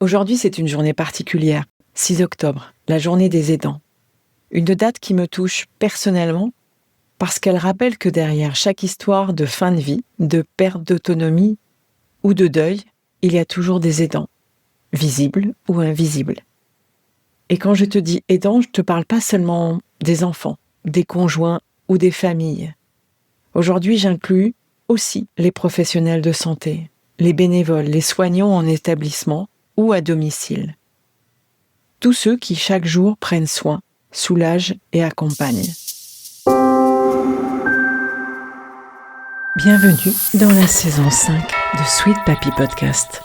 Aujourd'hui, c'est une journée particulière, 6 octobre, la journée des aidants. Une date qui me touche personnellement parce qu'elle rappelle que derrière chaque histoire de fin de vie, de perte d'autonomie ou de deuil, il y a toujours des aidants, visibles ou invisibles. Et quand je te dis aidants, je ne te parle pas seulement des enfants, des conjoints ou des familles. Aujourd'hui, j'inclus aussi les professionnels de santé, les bénévoles, les soignants en établissement ou à domicile. Tous ceux qui chaque jour prennent soin, soulagent et accompagnent. Bienvenue dans la saison 5 de Sweet Papy Podcast.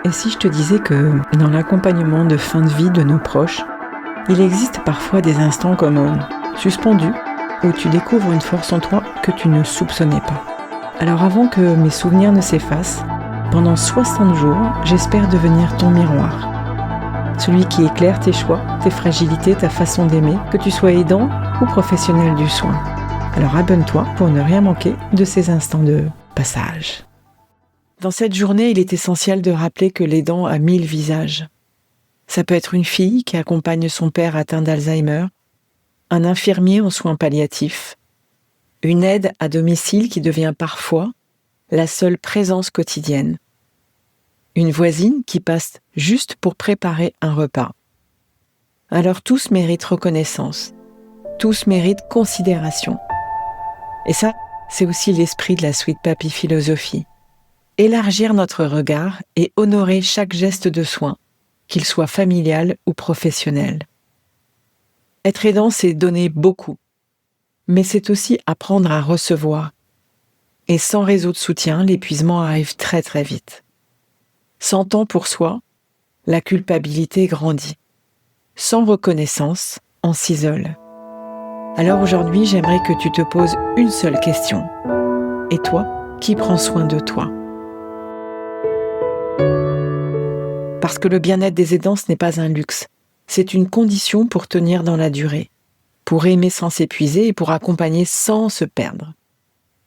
Et si je te disais que dans l'accompagnement de fin de vie de nos proches, il existe parfois des instants comme suspendus où tu découvres une force en toi que tu ne soupçonnais pas. Alors avant que mes souvenirs ne s'effacent, pendant 60 jours, j'espère devenir ton miroir. Celui qui éclaire tes choix, tes fragilités, ta façon d'aimer, que tu sois aidant ou professionnel du soin. Alors abonne-toi pour ne rien manquer de ces instants de passage. Dans cette journée, il est essentiel de rappeler que l'aidant a 1000 visages. Ça peut être une fille qui accompagne son père atteint d'Alzheimer, un infirmier en soins palliatifs, une aide à domicile qui devient parfois la seule présence quotidienne, une voisine qui passe juste pour préparer un repas. Alors tous méritent reconnaissance, tous méritent considération. Et ça, c'est aussi l'esprit de la Sweet Papy philosophie. Élargir notre regard et honorer chaque geste de soin, qu'il soit familial ou professionnel. Être aidant, c'est donner beaucoup, mais c'est aussi apprendre à recevoir. Et sans réseau de soutien, l'épuisement arrive très très vite. Sans temps pour soi, la culpabilité grandit. Sans reconnaissance, on s'isole. Alors aujourd'hui, j'aimerais que tu te poses une seule question. Et toi, qui prends soin de toi ? Parce que le bien-être des aidants, ce n'est pas un luxe. C'est une condition pour tenir dans la durée, pour aimer sans s'épuiser et pour accompagner sans se perdre.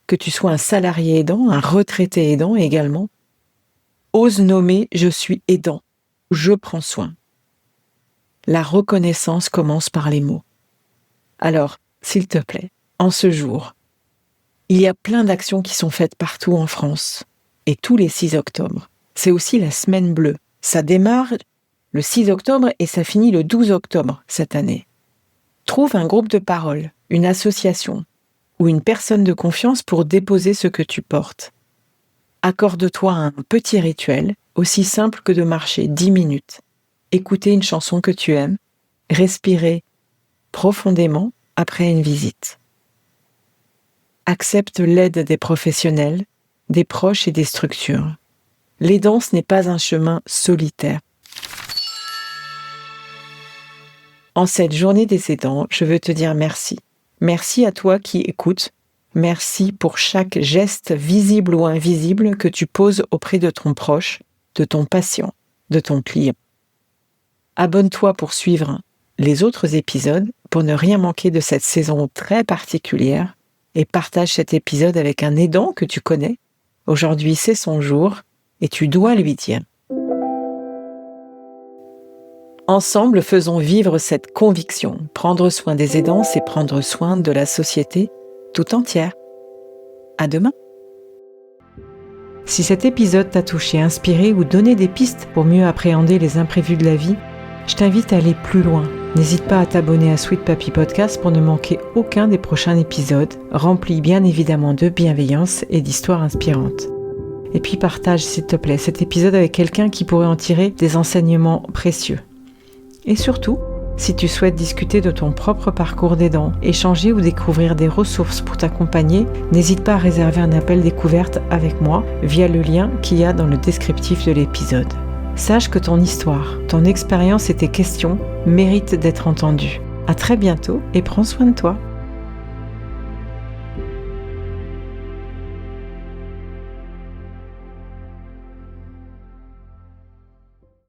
Que tu sois un salarié aidant, un retraité aidant également, ose nommer « je suis aidant »,« je prends soin ». La reconnaissance commence par les mots. Alors, s'il te plaît, en ce jour, il y a plein d'actions qui sont faites partout en France, et tous les 6 octobre. C'est aussi la semaine bleue. Ça démarre le 6 octobre et ça finit le 12 octobre cette année. Trouve un groupe de parole, une association ou une personne de confiance pour déposer ce que tu portes. Accorde-toi un petit rituel, aussi simple que de marcher 10 minutes, écouter une chanson que tu aimes, respirer profondément après une visite. Accepte l'aide des professionnels, des proches et des structures. L'aidant, ce n'est pas un chemin solitaire. En cette journée des aidants, je veux te dire merci. Merci à toi qui écoutes. Merci pour chaque geste visible ou invisible que tu poses auprès de ton proche, de ton patient, de ton client. Abonne-toi pour suivre les autres épisodes, pour ne rien manquer de cette saison très particulière, et partage cet épisode avec un aidant que tu connais. Aujourd'hui, c'est son jour, et tu dois lui dire. Ensemble, faisons vivre cette conviction. Prendre soin des aidants, c'est prendre soin de la société tout entière. À demain. Si cet épisode t'a touché, inspiré ou donné des pistes pour mieux appréhender les imprévus de la vie, je t'invite à aller plus loin. N'hésite pas à t'abonner à Sweet Papy Podcast pour ne manquer aucun des prochains épisodes, remplis bien évidemment de bienveillance et d'histoires inspirantes. Et puis partage, s'il te plaît, cet épisode avec quelqu'un qui pourrait en tirer des enseignements précieux. Et surtout, si tu souhaites discuter de ton propre parcours d'aidant, échanger ou découvrir des ressources pour t'accompagner, n'hésite pas à réserver un appel découverte avec moi via le lien qu'il y a dans le descriptif de l'épisode. Sache que ton histoire, ton expérience et tes questions méritent d'être entendues. À très bientôt et prends soin de toi.